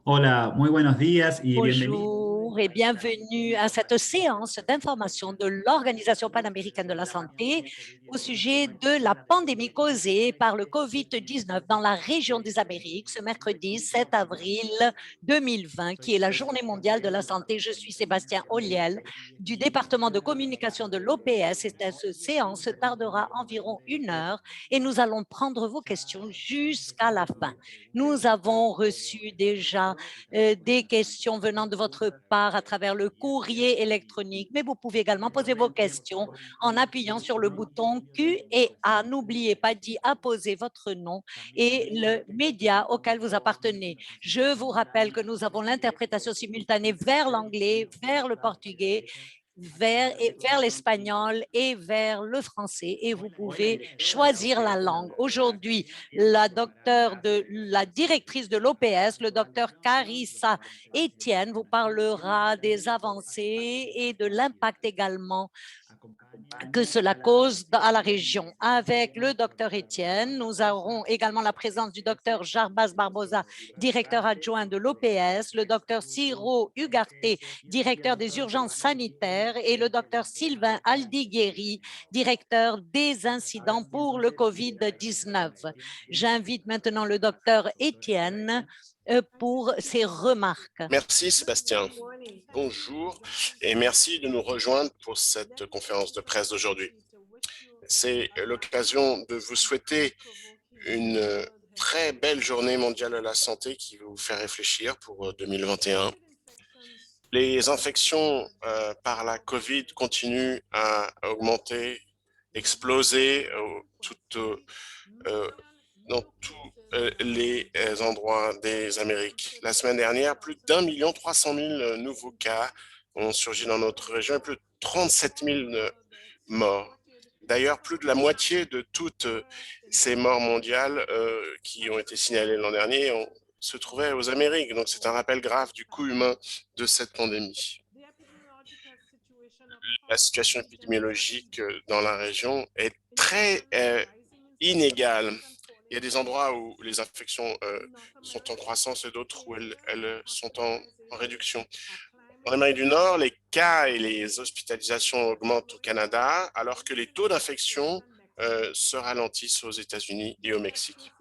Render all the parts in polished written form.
Hola, muy buenos días y bienvenido. Bonjour et bienvenue à cette séance d'information de l'Organisation panaméricaine de la santé au sujet de la pandémie causée par le COVID-19 dans la région des Amériques ce mercredi 7 avril 2020, qui est la Journée mondiale de la santé. Je suis Sébastien Olliel du département de communication de l'OPS et cette séance tardera environ 1 heure et nous allons prendre vos questions jusqu'à la fin. Nous avons reçu déjà des questions venant de votre part à travers le courrier électronique, mais vous pouvez également poser vos questions en appuyant sur le bouton Q et A. N'oubliez pas d'y apposer votre nom et le média auquel vous appartenez. Je vous rappelle que nous avons l'interprétation simultanée vers l'anglais, vers le portugais, vers l'espagnol et vers le français, et vous pouvez choisir la langue. Aujourd'hui, la directrice de l'OPS, le docteur Carissa Etienne, vous parlera des avancées et de l'impact également que cela cause à la région. Avec le docteur Etienne, nous aurons également la présence du docteur Jarbas Barbosa, directeur adjoint de l'OPS, le docteur Ciro Ugarte, directeur des urgences sanitaires, et le docteur Sylvain Aldigueri, directeur des incidents pour le COVID-19. J'invite maintenant le docteur Etienne pour ses remarques. Merci Sébastien. Bonjour et merci de nous rejoindre pour cette conférence de presse d'aujourd'hui. C'est l'occasion de vous souhaiter une très belle journée mondiale de la santé qui va vous faire réfléchir pour 2021. Les infections par la COVID continuent à augmenter, exploser dans tous les endroits des Amériques. La semaine dernière, plus d'1,3 million nouveaux cas ont surgi dans notre région et plus de 37 000 morts. D'ailleurs, plus de la moitié de toutes ces morts mondiales qui ont été signalées l'an dernier se trouvaient aux Amériques. Donc, c'est un rappel grave du coût humain de cette pandémie. La situation épidémiologique dans la région est très inégale. Il y a des endroits où les infections sont en croissance et d'autres où elles sont en réduction. En Amérique du Nord, les cas et les hospitalisations augmentent au Canada, alors que les taux d'infection se ralentissent aux États-Unis et au Mexique.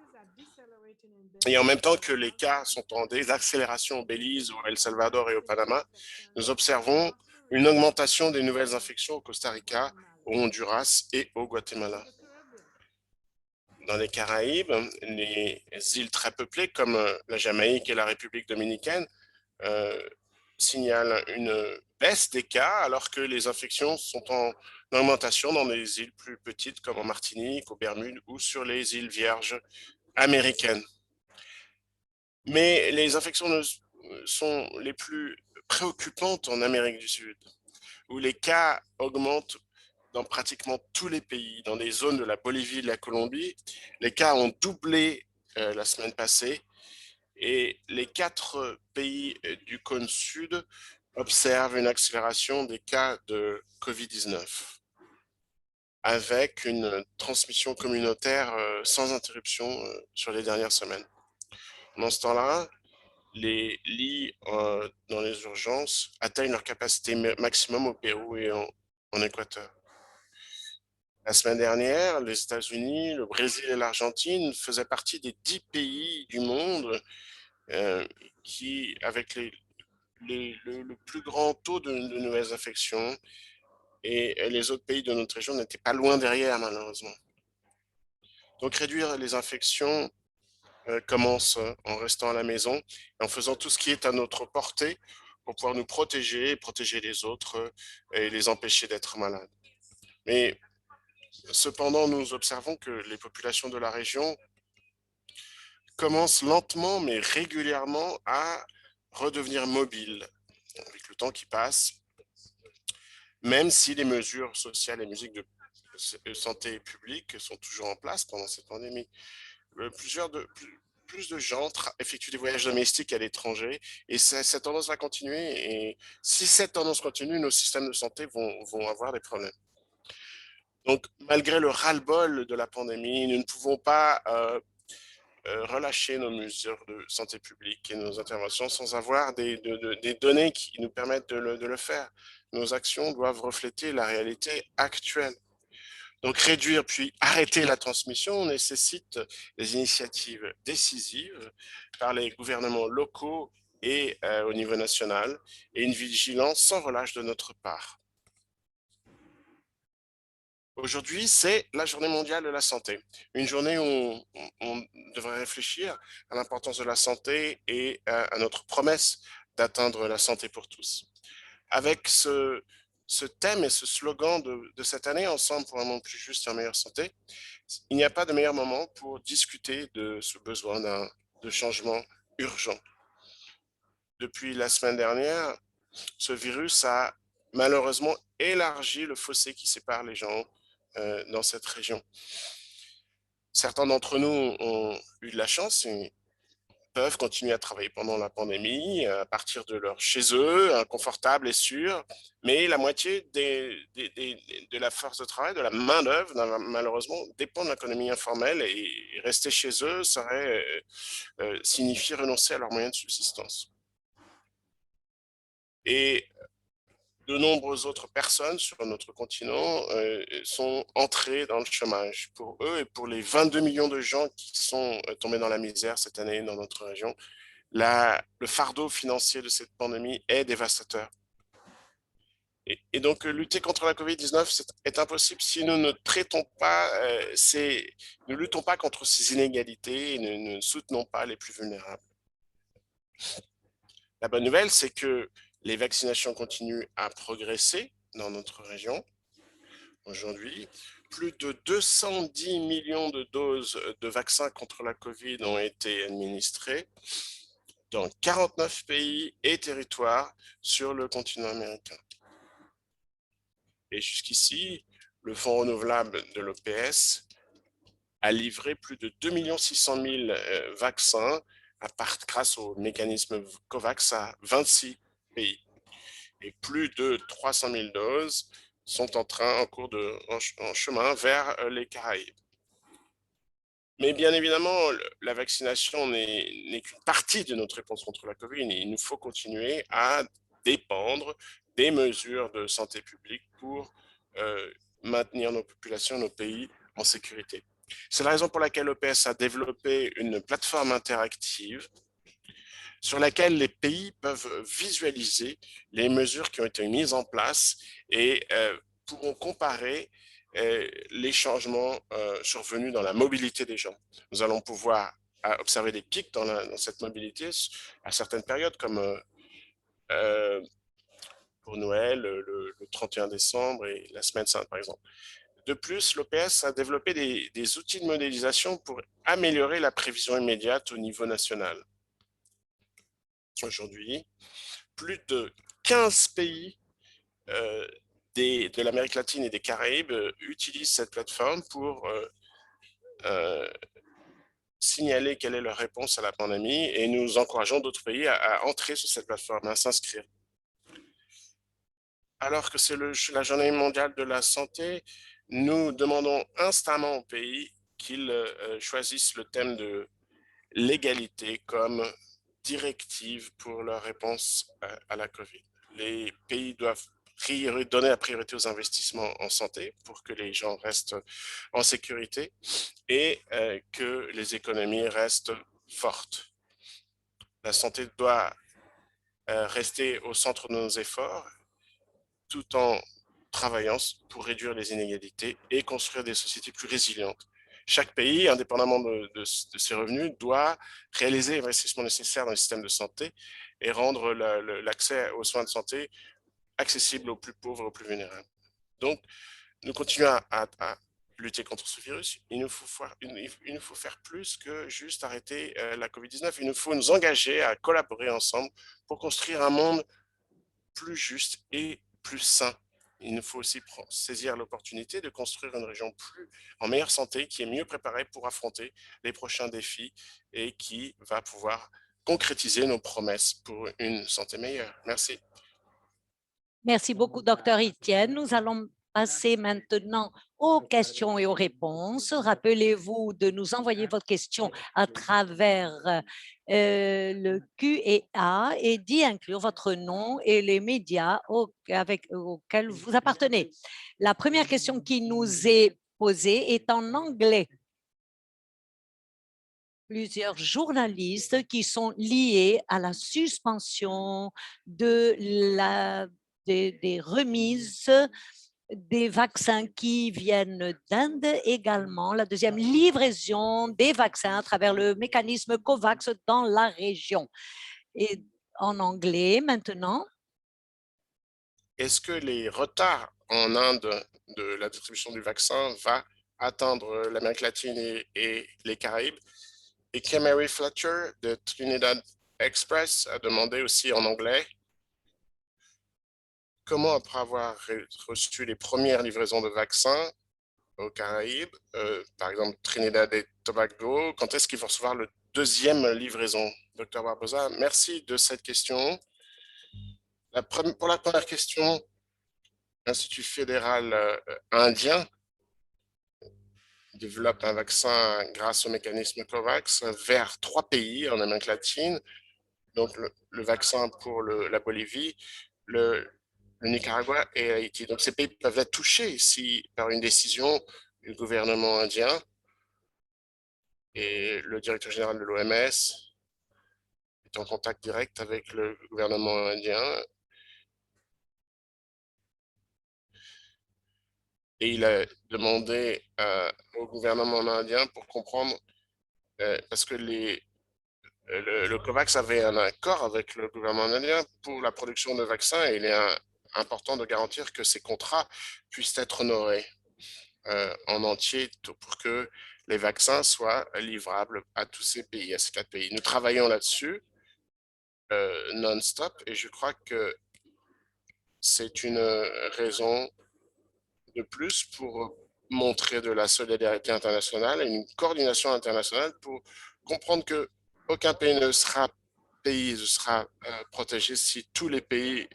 Et en même temps que les cas sont en désaccélération au Belize, au El Salvador et au Panama, nous observons une augmentation des nouvelles infections au Costa Rica, au Honduras et au Guatemala. Dans les Caraïbes, les îles très peuplées comme la Jamaïque et la République dominicaine signalent une baisse des cas alors que les infections sont en augmentation dans les îles plus petites comme en Martinique, aux Bermudes ou sur les îles Vierges américaines. Mais les infections sont les plus préoccupantes en Amérique du Sud, où les cas augmentent dans pratiquement tous les pays. Dans les zones de la Bolivie et de la Colombie, les cas ont doublé la semaine passée et les 4 pays du cône sud observent une accélération des cas de COVID-19 avec une transmission communautaire sans interruption sur les dernières semaines. Dans ce temps-là, les lits dans les urgences atteignent leur capacité maximum au Pérou et en Équateur. La semaine dernière, les États-Unis, le Brésil et l'Argentine faisaient partie des 10 pays du monde qui, avec le plus grand taux de nouvelles infections, et les autres pays de notre région n'étaient pas loin derrière, malheureusement. Donc, réduire les infections commence en restant à la maison et en faisant tout ce qui est à notre portée pour pouvoir nous protéger et protéger les autres et les empêcher d'être malades. Mais cependant, nous observons que les populations de la région commencent lentement mais régulièrement à redevenir mobiles avec le temps qui passe, même si les mesures sociales et musiques de santé publique sont toujours en place pendant cette pandémie. Plus de gens effectuent des voyages domestiques à l'étranger et cette tendance va continuer. Et si cette tendance continue, nos systèmes de santé vont avoir des problèmes. Donc, malgré le ras-le-bol de la pandémie, nous ne pouvons pas relâcher nos mesures de santé publique et nos interventions sans avoir des données qui nous permettent de le faire. Nos actions doivent refléter la réalité actuelle. Donc, réduire puis arrêter la transmission nécessite des initiatives décisives par les gouvernements locaux et au niveau national, et une vigilance sans relâche de notre part. Aujourd'hui, c'est la Journée mondiale de la santé, une journée où on devrait réfléchir à l'importance de la santé et à notre promesse d'atteindre la santé pour tous. Avec ce thème et ce slogan de cette année, Ensemble pour un monde plus juste et en meilleure santé, il n'y a pas de meilleur moment pour discuter de ce besoin de changement urgent. Depuis la semaine dernière, ce virus a malheureusement élargi le fossé qui sépare les gens dans cette région. Certains d'entre nous ont eu de la chance et peuvent continuer à travailler pendant la pandémie à partir de leur chez eux, inconfortable et sûr, mais la moitié de la force de travail, de la main-d'œuvre, malheureusement, dépend de l'économie informelle et rester chez eux serait signifier renoncer à leurs moyens de subsistance. Et de nombreuses autres personnes sur notre continent sont entrées dans le chômage. Pour eux et pour les 22 millions de gens qui sont tombés dans la misère cette année dans notre région, le fardeau financier de cette pandémie est dévastateur. Et donc, lutter contre la COVID-19 est impossible si nous ne traitons pas, ne luttons pas contre ces inégalités et ne soutenons pas les plus vulnérables. La bonne nouvelle, c'est que les vaccinations continuent à progresser dans notre région. Aujourd'hui, plus de 210 millions de doses de vaccins contre la COVID ont été administrées dans 49 pays et territoires sur le continent américain. Et jusqu'ici, le Fonds renouvelable de l'OPS a livré plus de 2 600 000 vaccins grâce au mécanisme COVAX à 26 pays. Et plus de 300 000 doses sont en chemin vers les Caraïbes. Mais bien évidemment, la vaccination n'est qu'une partie de notre réponse contre la COVID. Il nous faut continuer à dépendre des mesures de santé publique pour maintenir nos populations, nos pays en sécurité. C'est la raison pour laquelle l'OPS a développé une plateforme interactive sur laquelle les pays peuvent visualiser les mesures qui ont été mises en place et pourront comparer les changements survenus dans la mobilité des gens. Nous allons pouvoir observer des pics dans cette mobilité à certaines périodes, comme pour Noël, le 31 décembre et la Semaine Sainte, par exemple. De plus, l'OPS a développé des outils de modélisation pour améliorer la prévision immédiate au niveau national. Aujourd'hui, plus de 15 pays de l'Amérique latine et des Caraïbes utilisent cette plateforme pour signaler quelle est leur réponse à la pandémie et nous encourageons d'autres pays à entrer sur cette plateforme, à s'inscrire. Alors que c'est la Journée mondiale de la santé, nous demandons instamment aux pays qu'ils choisissent le thème de l'égalité comme directive pour leur réponse à la COVID. Les pays doivent donner la priorité aux investissements en santé pour que les gens restent en sécurité et que les économies restent fortes. La santé doit rester au centre de nos efforts tout en travaillant pour réduire les inégalités et construire des sociétés plus résilientes. Chaque pays, indépendamment de ses revenus, doit réaliser les investissements nécessaires dans le système de santé et rendre l'accès aux soins de santé accessible aux plus pauvres, aux plus vulnérables. Donc, nous continuons à lutter contre ce virus. Il nous faut faire plus que juste arrêter la COVID-19. Il nous faut nous engager à collaborer ensemble pour construire un monde plus juste et plus sain. Il nous faut aussi saisir l'opportunité de construire une région en meilleure santé, qui est mieux préparée pour affronter les prochains défis et qui va pouvoir concrétiser nos promesses pour une santé meilleure. Merci. Merci beaucoup, Dr. Etienne. Nous allons passer maintenant aux questions et aux réponses. Rappelez-vous de nous envoyer votre question à travers le Q&A et d'y inclure votre nom et les médias auxquels vous appartenez. La première question qui nous est posée est en anglais. Plusieurs journalistes qui sont liés à la suspension des remises des vaccins qui viennent d'Inde également, la deuxième livraison des vaccins à travers le mécanisme COVAX dans la région. Et en anglais maintenant. Est-ce que les retards en Inde de la distribution du vaccin va atteindre l'Amérique latine et les Caraïbes? Et Mary Fletcher de Trinidad Express a demandé aussi en anglais comment, après avoir reçu les premières livraisons de vaccins aux Caraïbes, par exemple Trinidad et Tobago, quand est-ce qu'ils vont recevoir le deuxième livraison? Dr Barbosa, merci de cette question. Pour la première question, l'Institut fédéral indien développe un vaccin grâce au mécanisme COVAX vers 3 pays en Amérique latine. Donc, le vaccin pour la Bolivie, le Nicaragua et Haïti. Donc, ces pays peuvent être touchés ici par une décision du gouvernement indien. Et le directeur général de l'OMS est en contact direct avec le gouvernement indien. Et il a demandé au gouvernement indien pour comprendre, parce que le COVAX avait un accord avec le gouvernement indien pour la production de vaccins et il est important de garantir que ces contrats puissent être honorés en entier pour que les vaccins soient livrables à tous ces pays, à ces 4 pays. Nous travaillons là-dessus non-stop et je crois que c'est une raison de plus pour montrer de la solidarité internationale et une coordination internationale pour comprendre que aucun pays ne sera protégé si tous les pays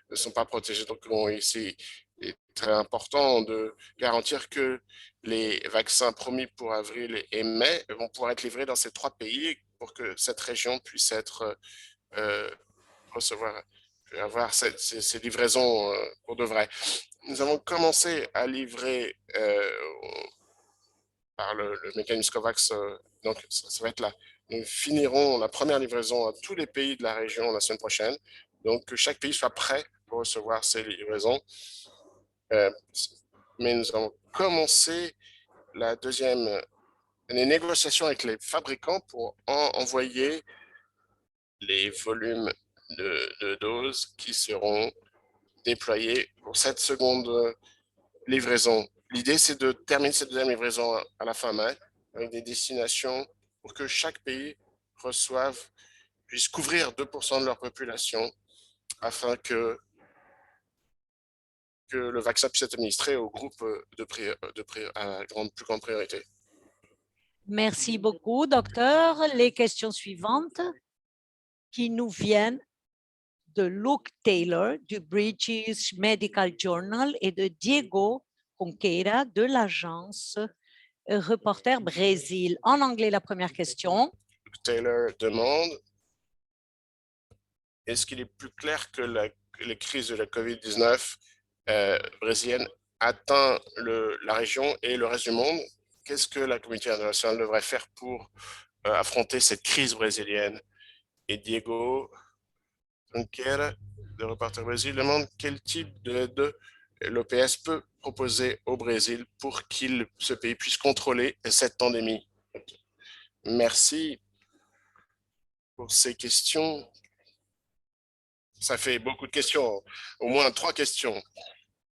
ne sont pas protégés. Donc, ici, il est très important de garantir que les vaccins promis pour avril et mai vont pouvoir être livrés dans ces 3 pays pour que cette région puisse être avoir ces livraisons pour de vrai. Nous avons commencé à livrer par le mécanisme COVAX, donc ça va être là. Nous finirons la première livraison à tous les pays de la région la semaine prochaine, donc que chaque pays soit prêt pour recevoir ces livraisons. Mais nous avons commencé les négociations avec les fabricants pour envoyer les volumes de doses qui seront déployés pour cette seconde livraison. L'idée, c'est de terminer cette deuxième livraison à la fin mai avec des destinations pour que chaque pays puisse couvrir 2% de leur population afin que le vaccin puisse être administré au groupe à plus grande priorité. Merci beaucoup, docteur. Les questions suivantes qui nous viennent de Luke Taylor du British Medical Journal et de Diego Conqueira de l'agence Reporter Brésil. En anglais, la première question. Luke Taylor demande, est-ce qu'il est plus clair que les crises de la COVID-19 brésilienne atteint la région et le reste du monde? Qu'est-ce que la communauté internationale devrait faire pour affronter cette crise brésilienne? Et Diego Junqueira, de Reporter Brésil, demande quel type d'aide l'OPS peut proposer au Brésil pour que ce pays puisse contrôler cette pandémie. Merci pour ces questions. Ça fait beaucoup de questions, au moins 3 questions.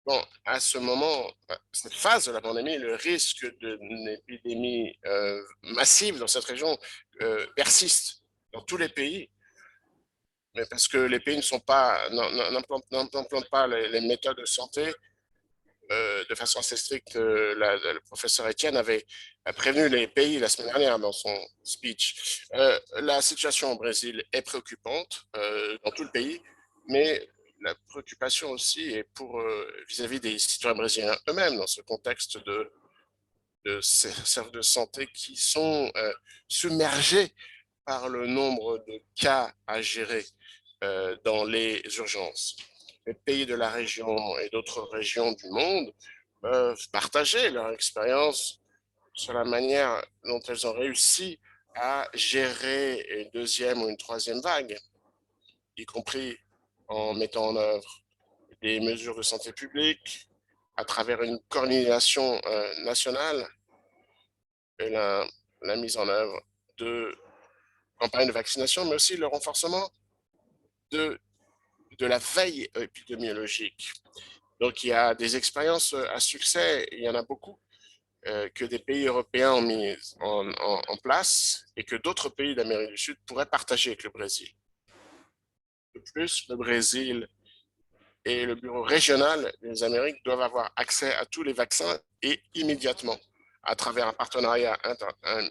Bon, à ce moment, cette phase de la pandémie, le risque d'une épidémie massive dans cette région persiste dans tous les pays, mais parce que les pays n'implantent pas les méthodes de santé de façon assez stricte. Le professeur Etienne avait prévenu les pays la semaine dernière dans son speech. La situation au Brésil est préoccupante dans tout le pays, mais la préoccupation aussi est pour vis-à-vis des citoyens brésiliens eux-mêmes dans ce contexte de services de santé qui sont submergés par le nombre de cas à gérer dans les urgences. Les pays de la région et d'autres régions du monde peuvent partager leur expérience sur la manière dont elles ont réussi à gérer une deuxième ou une troisième vague, y compris en mettant en œuvre des mesures de santé publique à travers une coordination nationale et la mise en œuvre de campagnes de vaccination, mais aussi le renforcement de la veille épidémiologique. Donc, il y a des expériences à succès, il y en a beaucoup, que des pays européens ont mis en place et que d'autres pays d'Amérique du Sud pourraient partager avec le Brésil. De plus, le Brésil et le bureau régional des Amériques doivent avoir accès à tous les vaccins et immédiatement à travers un partenariat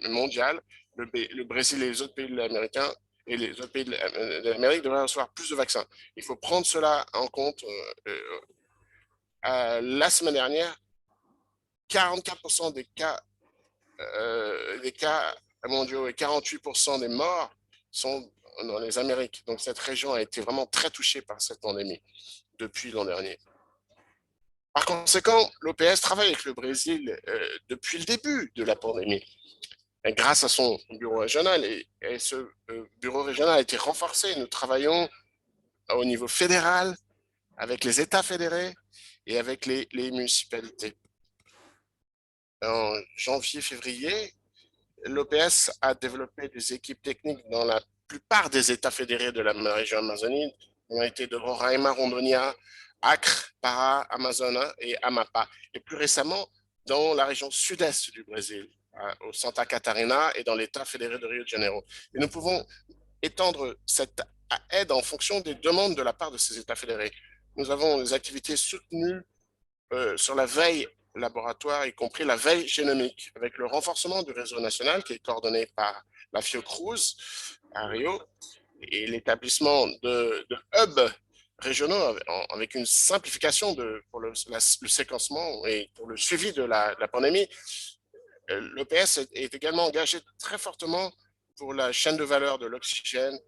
mondial. Le Brésil et les autres pays américains et les autres pays de l'Amérique devraient recevoir plus de vaccins. Il faut prendre cela en compte. La semaine dernière, 44% des cas mondiaux et 48% des morts sont dans les Amériques. Donc cette région a été vraiment très touchée par cette pandémie depuis l'an dernier. Par conséquent, l'OPS travaille avec le Brésil depuis le début de la pandémie, grâce à son bureau régional. Et ce bureau régional a été renforcé. Nous travaillons au niveau fédéral, avec les États fédérés et avec les municipalités. En janvier-février, l'OPS a développé des équipes techniques dans la plupart des États fédérés de la région amazonienne, ont été de Roraima, Rondônia, Acre, Pará, Amazonas et Amapá. Et plus récemment, dans la région sud-est du Brésil, au Santa Catarina et dans l'État fédéré de Rio de Janeiro. Et nous pouvons étendre cette aide en fonction des demandes de la part de ces États fédérés. Nous avons des activités soutenues sur la veille laboratoire, y compris la veille génomique, avec le renforcement du réseau national qui est coordonné par la Fiocruz à Rio et l'établissement de hubs régionaux avec une simplification pour le séquencement et pour le suivi de la pandémie. L'OPS est également engagé très fortement pour la chaîne de valeur de l'oxygène,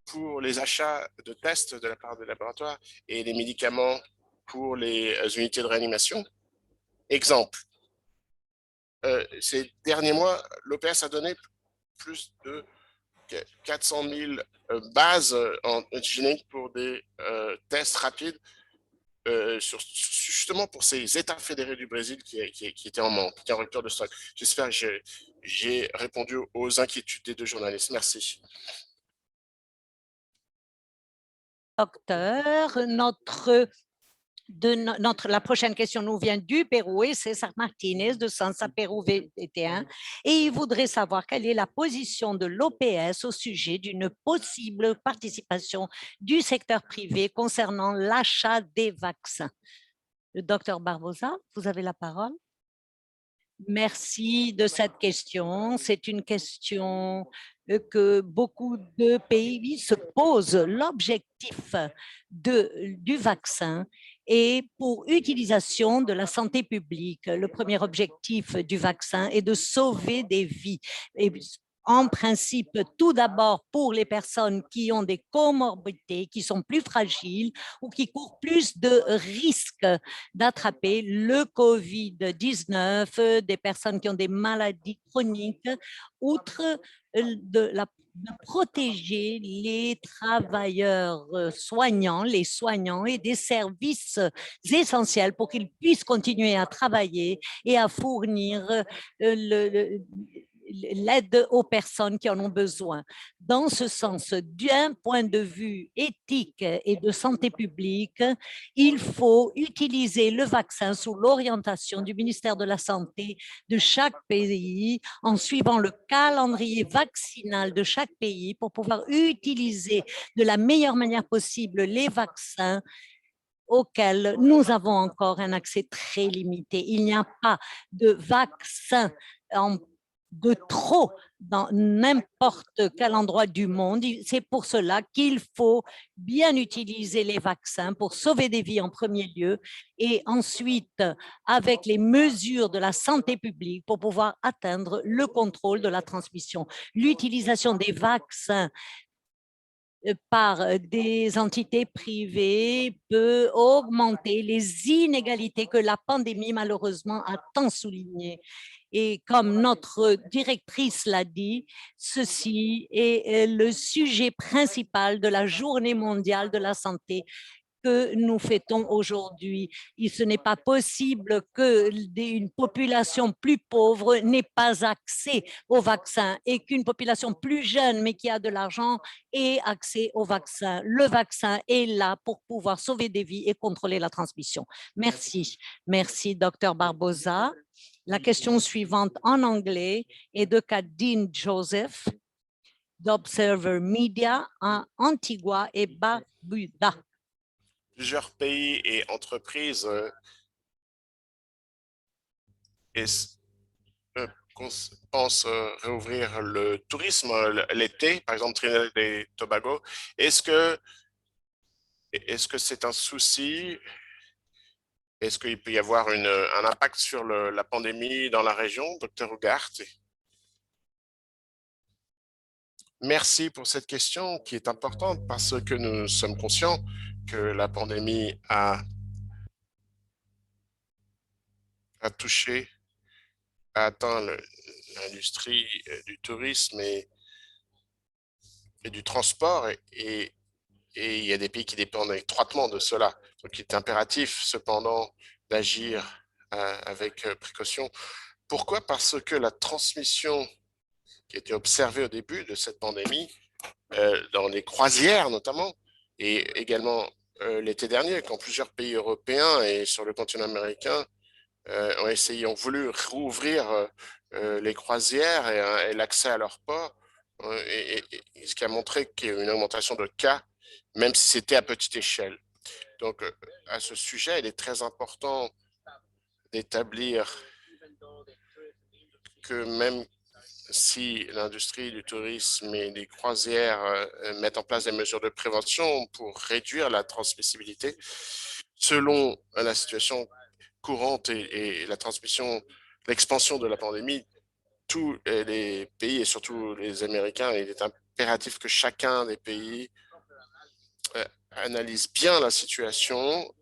pour les achats de tests de la part des laboratoires et les médicaments pour les unités de réanimation. Exemple, ces derniers mois, l'OPS a donné plus de 400 000 bases géniques pour des tests rapides, justement pour ces États fédérés du Brésil qui étaient en manque, qui étaient en rupture de stock. J'espère que j'ai répondu aux inquiétudes des deux journalistes. Merci. Docteur, la prochaine question nous vient du Pérou et César Martinez de Sansa Pérou VT1 et il voudrait savoir quelle est la position de l'OPS au sujet d'une possible participation du secteur privé concernant l'achat des vaccins. Le docteur Barbosa, vous avez la parole. Merci de cette question. C'est une question que beaucoup de pays se posent. L'objectif du vaccin est pour utilisation de la santé publique. Le premier objectif du vaccin est de sauver des vies. Et en principe, tout d'abord pour les personnes qui ont des comorbidités, qui sont plus fragiles ou qui courent plus de risques d'attraper le COVID-19, des personnes qui ont des maladies chroniques, outre de protéger les travailleurs soignants, les soignants et des services essentiels pour qu'ils puissent continuer à travailler et à fournir l'aide aux personnes qui en ont besoin. Dans ce sens, d'un point de vue éthique et de santé publique, il faut utiliser le vaccin sous l'orientation du ministère de la Santé de chaque pays en suivant le calendrier vaccinal de chaque pays pour pouvoir utiliser de la meilleure manière possible les vaccins auxquels nous avons encore un accès très limité. Il n'y a pas de vaccin de trop dans n'importe quel endroit du monde. C'est pour cela qu'il faut bien utiliser les vaccins pour sauver des vies en premier lieu et ensuite avec les mesures de la santé publique pour pouvoir atteindre le contrôle de la transmission. L'utilisation des vaccins par des entités privées peut augmenter les inégalités que la pandémie, malheureusement, a tant soulignées. Et comme notre directrice l'a dit, ceci est le sujet principal de la Journée mondiale de la santé que nous fêtons aujourd'hui. Ce n'est pas possible qu'une population plus pauvre n'ait pas accès au vaccin et qu'une population plus jeune, mais qui a de l'argent, ait accès au vaccin. Le vaccin est là pour pouvoir sauver des vies et contrôler la transmission. Merci. Merci, Dr Barbosa. La question suivante en anglais est de Kadine Joseph, d'Observer Media à Antigua et Barbuda. Plusieurs pays et entreprises pensent réouvrir le tourisme l'été, par exemple Trinidad et Tobago. Est-ce que c'est un souci? Est-ce qu'il peut y avoir un impact sur la pandémie dans la région, Dr. Ugarte? Merci pour cette question qui est importante parce que nous sommes conscients que la pandémie a touché, a atteint l'industrie du tourisme et du transport et il y a des pays qui dépendent étroitement de cela. Donc, il est impératif cependant d'agir avec précaution. Pourquoi? Parce que la transmission qui a été observée au début de cette pandémie, dans les croisières notamment, et également l'été dernier, quand plusieurs pays européens et sur le continent américain ont voulu rouvrir les croisières et l'accès à leur port, ce qui a montré qu'il y a eu une augmentation de cas, même si c'était à petite échelle. Donc, à ce sujet, il est très important d'établir que même si l'industrie du tourisme et des croisières mettent en place des mesures de prévention pour réduire la transmissibilité, selon la situation courante et la transmission, l'expansion de la pandémie, tous les pays et surtout les Américains, il est impératif que chacun des pays analyse bien la situation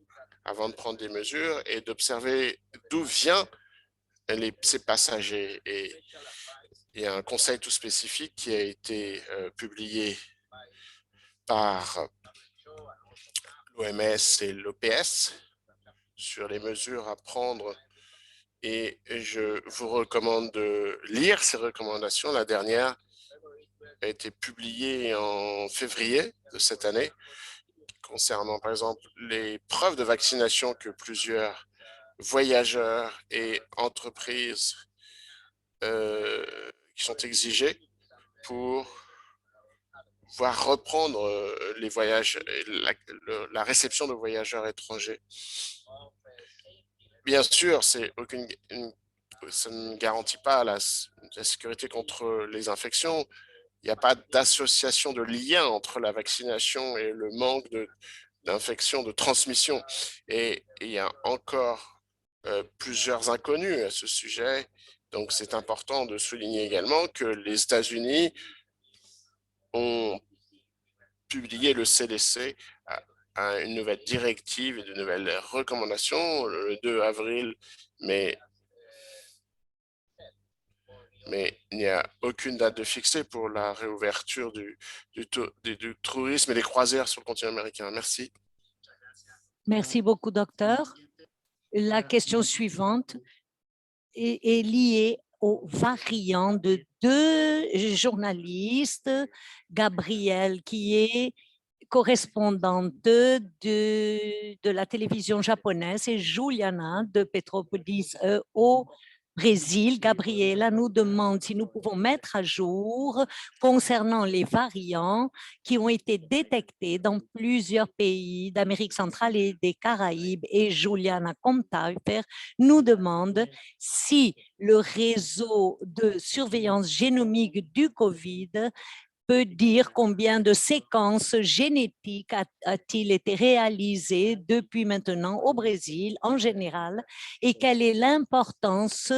avant de prendre des mesures et d'observer d'où viennent ces passagers. Et il y a un conseil tout spécifique qui a été publié par l'OMS et l'OPS sur les mesures à prendre. Et je vous recommande de lire ces recommandations. La dernière a été publiée en février de cette année, concernant par exemple les preuves de vaccination que plusieurs voyageurs et entreprises qui sont exigées pour pouvoir reprendre les voyages, la réception de voyageurs étrangers. Bien sûr, ça ne garantit pas la sécurité contre les infections. Il n'y a pas d'association de lien entre la vaccination et le manque d'infection, de transmission. Et il y a encore plusieurs inconnus à ce sujet. Donc, c'est important de souligner également que les États-Unis ont publié, le CDC, à une nouvelle directive et de nouvelles recommandations le 2 avril, mais il n'y a aucune date de fixée pour la réouverture du tourisme et des croisières sur le continent américain. Merci. Merci beaucoup, docteur. La question suivante est liée aux variants de deux journalistes, Gabrielle, qui est correspondante de la télévision japonaise, et Juliana de Petropolis au Brésil, Gabriela nous demande si nous pouvons mettre à jour concernant les variants qui ont été détectés dans plusieurs pays d'Amérique centrale et des Caraïbes. Et Juliana Comtaifer nous demande si le réseau de surveillance génomique du COVID peut dire combien de séquences génétiques a-t-il été réalisé depuis maintenant au Brésil en général et quelle est l'importance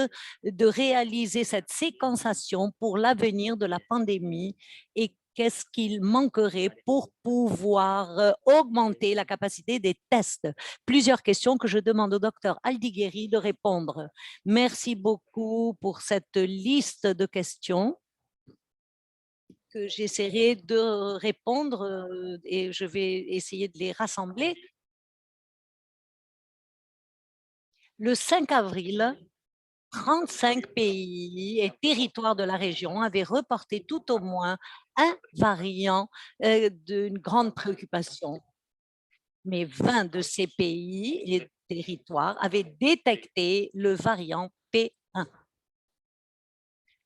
de réaliser cette séquençation pour l'avenir de la pandémie et qu'est-ce qu'il manquerait pour pouvoir augmenter la capacité des tests? Plusieurs questions que je demande au docteur Aldigueri de répondre. Merci beaucoup pour cette liste de questions que j'essaierai de répondre et je vais essayer de les rassembler. Le 5 avril, 35 pays et territoires de la région avaient reporté tout au moins un variant d'une grande préoccupation. Mais 20 de ces pays et territoires avaient détecté le variant P1.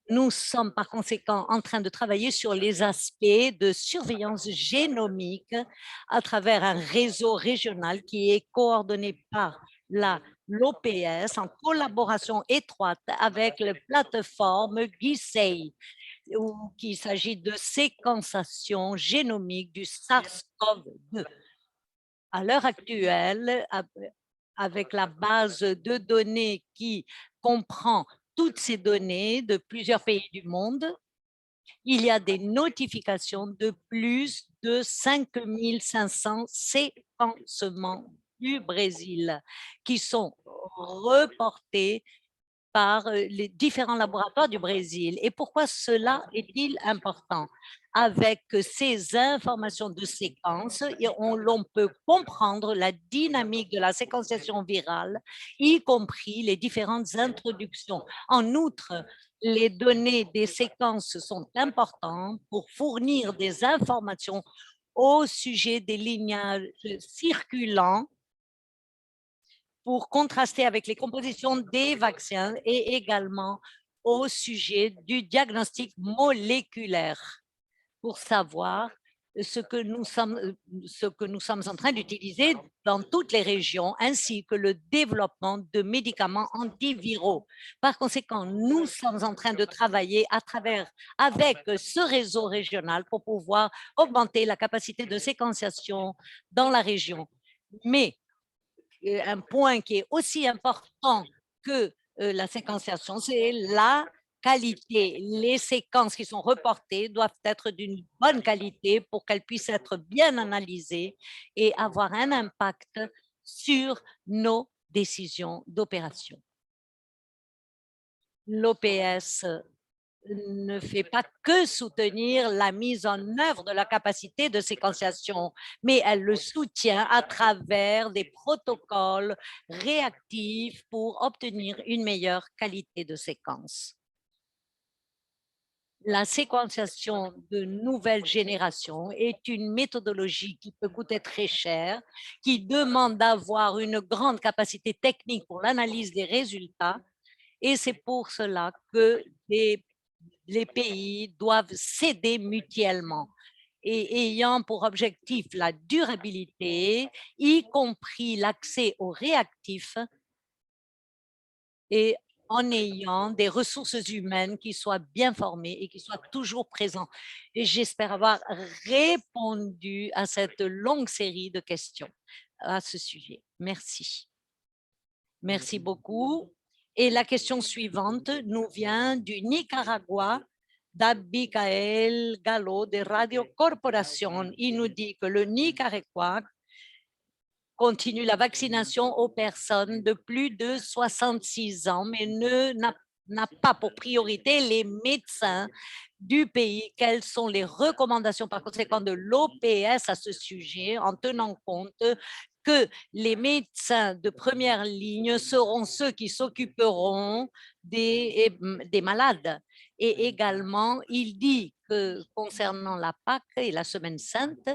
Nous sommes par conséquent en train de travailler sur les aspects de surveillance génomique à travers un réseau régional qui est coordonné par l'OPS en collaboration étroite avec la plateforme GISEI, où il s'agit de séquençation génomique du SARS-CoV-2. À l'heure actuelle, avec la base de données qui comprend toutes ces données de plusieurs pays du monde, il y a des notifications de plus de 5 500 séquencements du Brésil qui sont reportés par les différents laboratoires du Brésil. Et pourquoi cela est-il important? Avec ces informations de séquence, l'on peut comprendre la dynamique de la séquenciation virale, y compris les différentes introductions. En outre, les données des séquences sont importantes pour fournir des informations au sujet des lignages circulants pour contraster avec les compositions des vaccins et également au sujet du diagnostic moléculaire pour savoir ce que nous sommes en train d'utiliser dans toutes les régions, ainsi que le développement de médicaments antiviraux. Par conséquent, nous sommes en train de travailler avec ce réseau régional pour pouvoir augmenter la capacité de séquenciation dans la région. Mais un point qui est aussi important que la séquenciation, c'est la qualité. Les séquences qui sont reportées doivent être d'une bonne qualité pour qu'elles puissent être bien analysées et avoir un impact sur nos décisions d'opération. L'OPS ne fait pas que soutenir la mise en œuvre de la capacité de séquenciation, mais elle le soutient à travers des protocoles réactifs pour obtenir une meilleure qualité de séquence. La séquenciation de nouvelle génération est une méthodologie qui peut coûter très cher, qui demande d'avoir une grande capacité technique pour l'analyse des résultats, et c'est pour cela que les pays doivent s'aider mutuellement et ayant pour objectif la durabilité, y compris l'accès aux réactifs et en ayant des ressources humaines qui soient bien formées et qui soient toujours présentes. Et j'espère avoir répondu à cette longue série de questions à ce sujet. Merci. Merci beaucoup. Et la question suivante nous vient du Nicaragua, d'Abigail Gallo de Radio Corporation. Il nous dit que le Nicaragua continue la vaccination aux personnes de plus de 66 ans, mais n'a pas pour priorité les médecins du pays. Quelles sont les recommandations par conséquent de l'OPS à ce sujet, en tenant compte que les médecins de première ligne seront ceux qui s'occuperont des malades. Et également, il dit que concernant la Pâque et la Semaine sainte,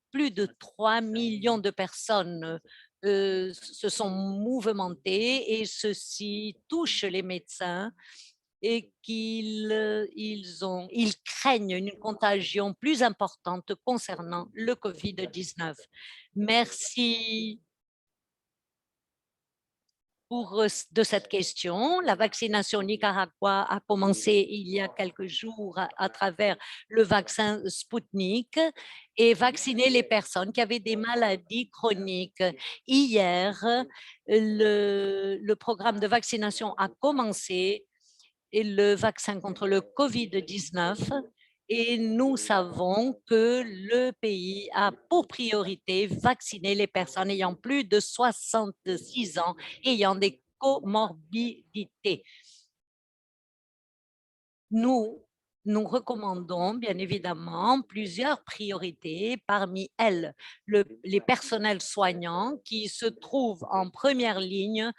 plus de 3 millions de personnes se sont mouvementés et ceci touche les médecins et ils craignent une contagion plus importante concernant le COVID-19. Merci de cette question. La vaccination au Nicaragua a commencé il y a quelques jours à travers le vaccin Sputnik et vacciner les personnes qui avaient des maladies chroniques. Hier, le programme de vaccination a commencé et le vaccin contre le COVID-19 et nous savons que le pays a pour priorité vacciner les personnes ayant plus de 66 ans ayant des comorbidités. Nous recommandons bien évidemment plusieurs priorités, parmi elles les personnels soignants qui se trouvent en première ligne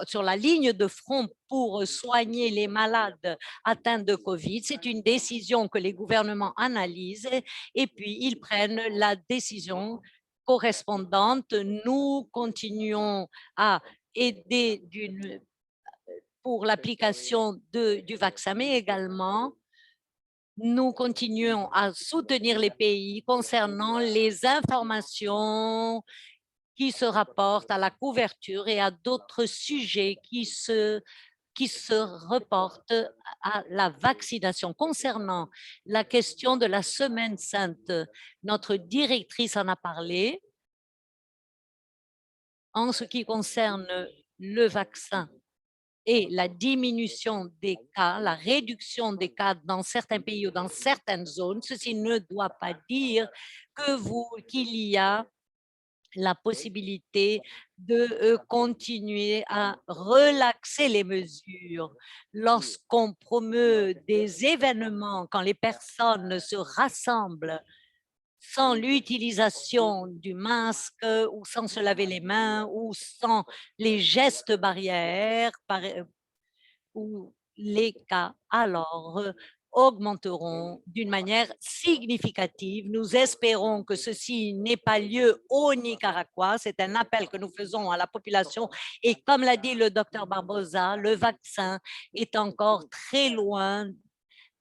sur la ligne de front pour soigner les malades atteints de COVID. C'est une décision que les gouvernements analysent et puis ils prennent la décision correspondante. Nous continuons à aider pour l'application du vaccin, mais également nous continuons à soutenir les pays concernant les informations qui se rapportent à la couverture et à d'autres sujets qui se reportent à la vaccination. Concernant la question de la semaine sainte, notre directrice en a parlé. En ce qui concerne le vaccin et la diminution des cas, la réduction des cas dans certains pays ou dans certaines zones, ceci ne doit pas dire qu'il y a la possibilité de continuer à relaxer les mesures. Lorsqu'on promeut des événements, quand les personnes se rassemblent sans l'utilisation du masque ou sans se laver les mains ou sans les gestes barrières, ou les cas alors augmenteront d'une manière significative. Nous espérons que ceci n'ait pas lieu au Nicaragua. C'est un appel que nous faisons à la population. Et comme l'a dit le docteur Barbosa, le vaccin est encore très loin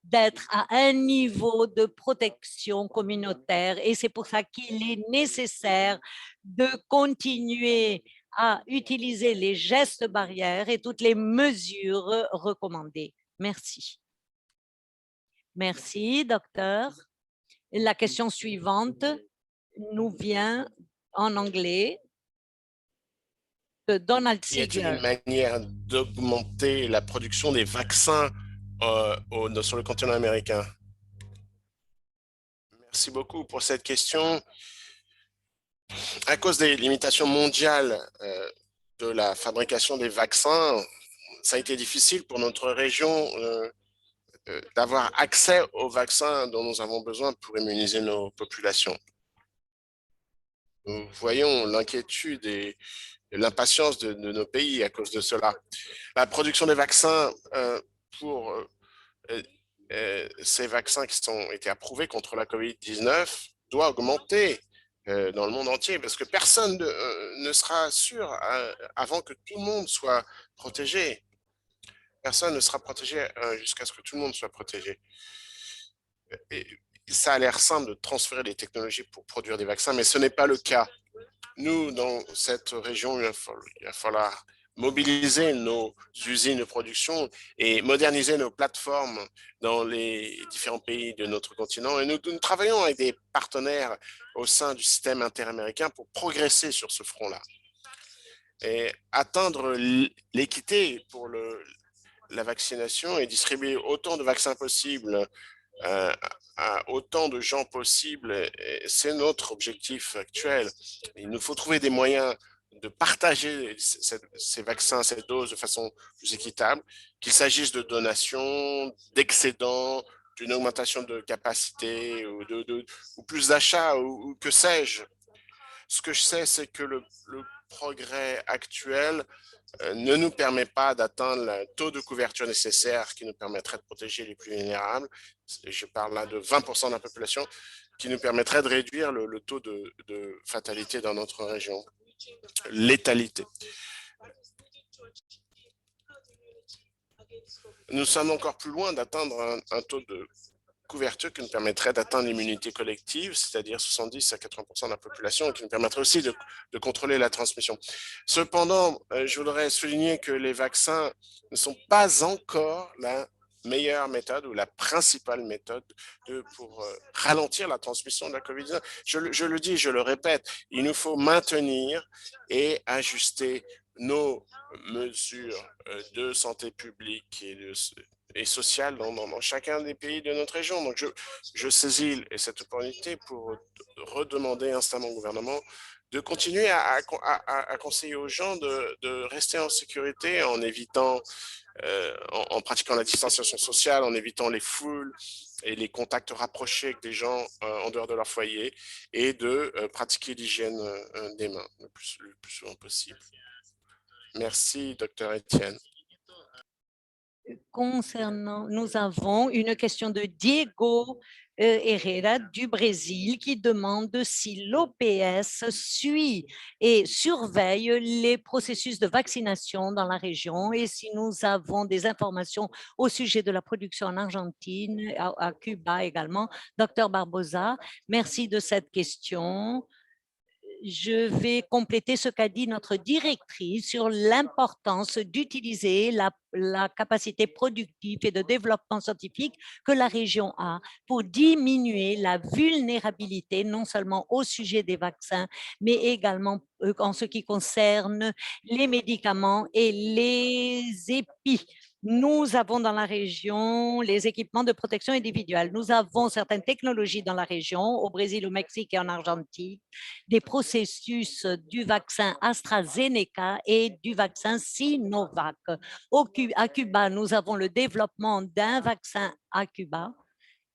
d'être à un niveau de protection communautaire. Et c'est pour ça qu'il est nécessaire de continuer à utiliser les gestes barrières et toutes les mesures recommandées. Merci. Merci, docteur. La question suivante nous vient en anglais de Donald Y a-t-il Ziegler. une manière d'augmenter la production des vaccins sur le continent américain? Merci beaucoup pour cette question. À cause des limitations mondiales de la fabrication des vaccins, ça a été difficile pour notre région d'avoir accès aux vaccins dont nous avons besoin pour immuniser nos populations. Nous voyons l'inquiétude et l'impatience de nos pays à cause de cela. La production des vaccins pour ces vaccins qui ont été approuvés contre la COVID-19 doit augmenter dans le monde entier parce que personne ne sera sûr avant que tout le monde soit protégé. Personne ne sera protégé jusqu'à ce que tout le monde soit protégé. Et ça a l'air simple de transférer les technologies pour produire des vaccins, mais ce n'est pas le cas. Nous, dans cette région, il va falloir mobiliser nos usines de production et moderniser nos plateformes dans les différents pays de notre continent. Et nous travaillons avec des partenaires au sein du système interaméricain pour progresser sur ce front-là et atteindre l'équité pour la vaccination et distribuer autant de vaccins possibles à autant de gens possible. C'est notre objectif actuel. Il nous faut trouver des moyens de partager ces vaccins, ces doses de façon plus équitable, qu'il s'agisse de donations, d'excédents, d'une augmentation de capacité ou plus d'achats ou que sais-je. Ce que je sais, c'est que le progrès actuel ne nous permet pas d'atteindre le taux de couverture nécessaire qui nous permettrait de protéger les plus vulnérables. Je parle là de 20% de la population, qui nous permettrait de réduire le taux de fatalité dans notre région. létalité. Nous sommes encore plus loin d'atteindre un taux de couverture qui nous permettrait d'atteindre l'immunité collective, c'est-à-dire 70 à 80% de la population, et qui nous permettrait aussi de contrôler la transmission. Cependant, je voudrais souligner que les vaccins ne sont pas encore la meilleure méthode ou la principale méthode pour ralentir la transmission de la COVID-19. Je le dis, je le répète, il nous faut maintenir et ajuster nos mesures de santé publique et sociale dans chacun des pays de notre région. Donc, je saisis cette opportunité pour redemander instamment au gouvernement de continuer à conseiller aux gens de rester en sécurité en évitant, en pratiquant la distanciation sociale, en évitant les foules et les contacts rapprochés avec des gens en dehors de leur foyer et de pratiquer l'hygiène des mains le plus souvent possible. Merci, Dr. Etienne. Concernant, nous avons une question de Diego Herrera du Brésil qui demande si l'OPS suit et surveille les processus de vaccination dans la région et si nous avons des informations au sujet de la production en Argentine, à Cuba également. Docteur Barbosa, merci de cette question. Je vais compléter ce qu'a dit notre directrice sur l'importance d'utiliser la capacité productive et de développement scientifique que la région a pour diminuer la vulnérabilité, non seulement au sujet des vaccins, mais également en ce qui concerne les médicaments et les épis. Nous avons dans la région les équipements de protection individuelle. Nous avons certaines technologies dans la région, au Brésil, au Mexique et en Argentine, des processus du vaccin AstraZeneca et du vaccin Sinovac. À Cuba, nous avons le développement d'un vaccin à Cuba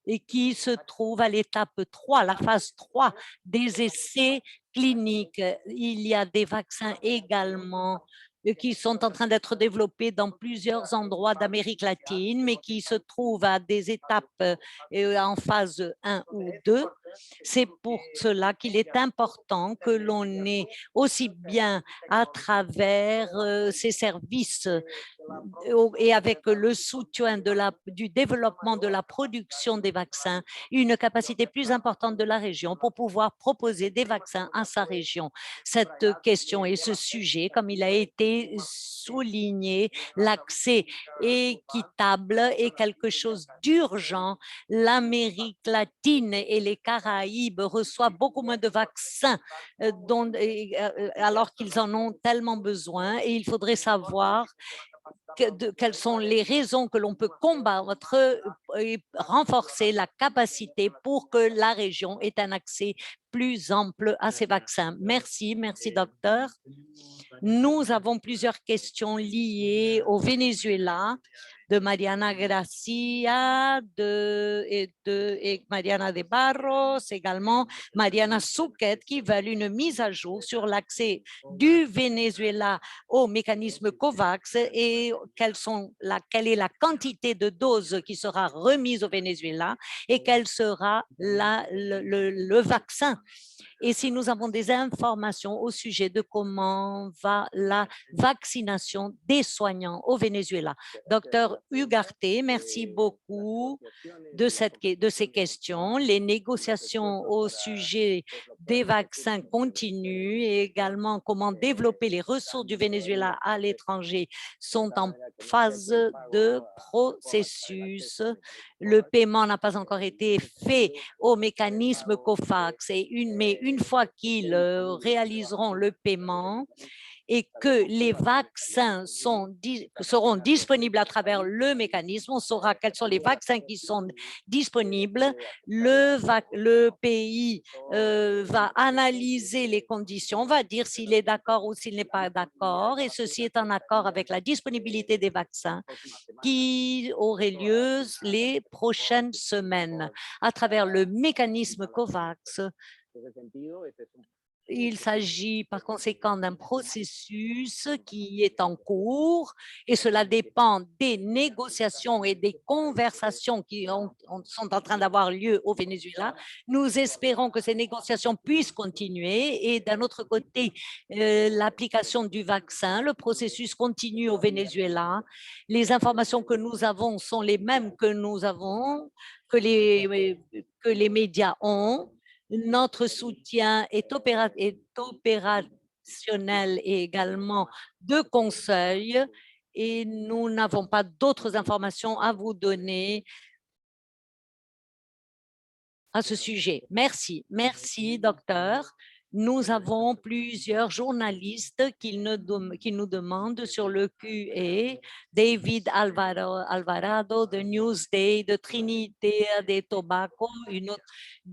et qui se trouve à l'étape 3, la phase 3 des essais cliniques. Il y a des vaccins également qui sont en train d'être développés dans plusieurs endroits d'Amérique latine, mais qui se trouvent à des étapes en phase 1 ou 2. C'est pour cela qu'il est important que l'on ait aussi bien à travers ces services et avec le soutien du développement de la production des vaccins, une capacité plus importante de la région pour pouvoir proposer des vaccins à sa région. Cette question et ce sujet, comme il a été souligné, l'accès équitable est quelque chose d'urgent. L'Amérique latine et les Caraïbes reçoivent beaucoup moins de vaccins alors qu'ils en ont tellement besoin et il faudrait savoir quelles sont les raisons que l'on peut combattre et renforcer la capacité pour que la région ait un accès plus ample à ces vaccins. Merci, merci docteur. Nous avons plusieurs questions liées au Venezuela, de Mariana Gracia, et Mariana de Barros, également Mariana Souquet, qui veulent une mise à jour sur l'accès du Venezuela au mécanisme COVAX et quelle est la quantité de doses qui sera remise au Venezuela et quel sera le vaccin. Et si nous avons des informations au sujet de comment va la vaccination des soignants au Venezuela. Docteur Ugarte, merci beaucoup de ces questions. Les négociations au sujet des vaccins continuent et également comment développer les ressources du Venezuela à l'étranger sont en phase de processus. Le paiement n'a pas encore été fait au mécanisme COVAX, mais une fois qu'ils réaliseront le paiement et que les vaccins seront disponibles à travers le mécanisme, on saura quels sont les vaccins qui sont disponibles. Le pays va analyser les conditions, va dire s'il est d'accord ou s'il n'est pas d'accord, et ceci est en accord avec la disponibilité des vaccins qui aurait lieu les prochaines semaines à travers le mécanisme COVAX. Il s'agit par conséquent d'un processus qui est en cours et cela dépend des négociations et des conversations qui sont en train d'avoir lieu au Venezuela. Nous espérons que ces négociations puissent continuer et d'un autre côté, l'application du vaccin, le processus continue au Venezuela. Les informations que nous avons sont les mêmes que nous avons, que les médias ont. Notre soutien est opérationnel et également de conseil et nous n'avons pas d'autres informations à vous donner à ce sujet. Merci. Merci, docteur. Nous avons plusieurs journalistes qui nous demandent sur le QA. David Alvarado de Newsday, de Trinité de Tobago,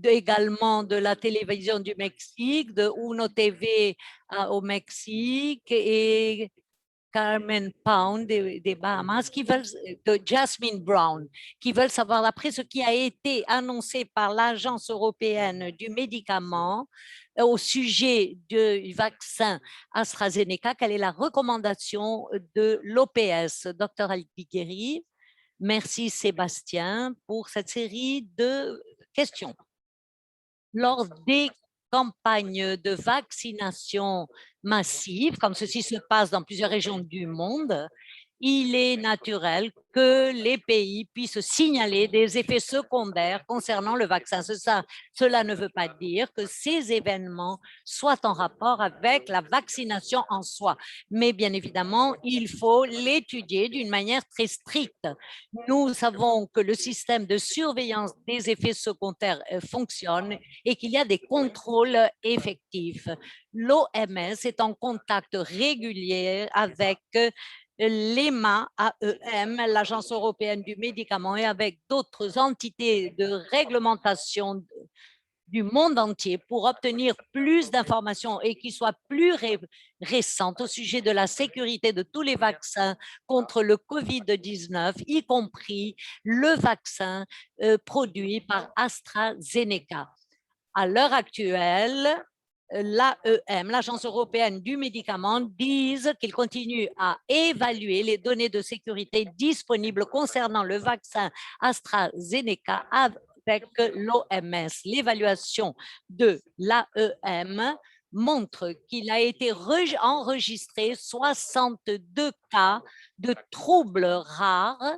également de la télévision du Mexique, de Uno TV au Mexique et Carmen Pound des Bahamas, de Jasmine Brown, qui veulent savoir, après ce qui a été annoncé par l'Agence européenne du médicament au sujet du vaccin AstraZeneca, quelle est la recommandation de l'OPS? Docteur Albigueri, merci Sébastien pour cette série de questions. Lors des campagnes de vaccination massive, comme ceci se passe dans plusieurs régions du monde, il est naturel que les pays puissent signaler des effets secondaires concernant le vaccin. Cela ne veut pas dire que ces événements soient en rapport avec la vaccination en soi, mais bien évidemment, il faut l'étudier d'une manière très stricte. Nous savons que le système de surveillance des effets secondaires fonctionne et qu'il y a des contrôles effectifs. L'OMS est en contact régulier avec l'EMA, AEM, l'Agence européenne du médicament, et avec d'autres entités de réglementation du monde entier pour obtenir plus d'informations et qui soient plus récentes au sujet de la sécurité de tous les vaccins contre le COVID-19, y compris le vaccin produit par AstraZeneca. À l'heure actuelle, l'AEM, l'Agence européenne du médicament, disent qu'ils continuent à évaluer les données de sécurité disponibles concernant le vaccin AstraZeneca avec l'OMS. L'évaluation de l'AEM montre qu'il a été enregistré 62 cas de troubles rares